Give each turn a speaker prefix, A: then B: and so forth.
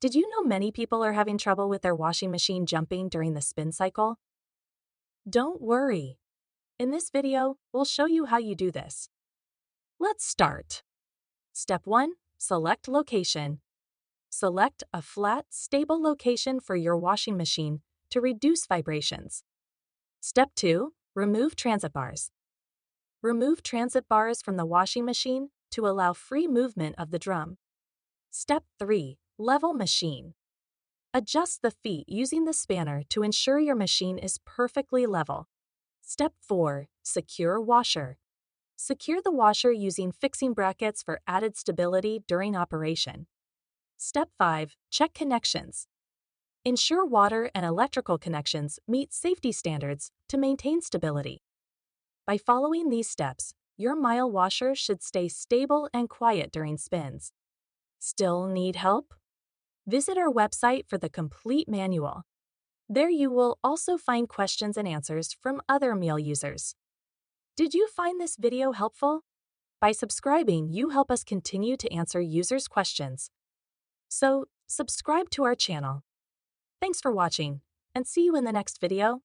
A: Did you know many people are having trouble with their washing machine jumping during the spin cycle? Don't worry. In this video, we'll show you how you do this. Let's start. Step 1. Select location. Select a flat, stable location for your washing machine to reduce vibrations. Step 2. Remove transit bars. Remove transit bars from the washing machine to allow free movement of the drum. Step 3. Level machine. Adjust the feet using the spanner to ensure your machine is perfectly level. Step 4. Secure washer. Secure the washer using fixing brackets for added stability during operation. Step 5. Check connections. Ensure water and electrical connections meet safety standards to maintain stability. By following these steps, your Miele washer should stay stable and quiet during spins. Still need help? Visit our website for the complete manual. There you will also find questions and answers from other Miele users. Did you find this video helpful? By subscribing, you help us continue to answer users' questions. So, subscribe to our channel. Thanks for watching, and see you in the next video.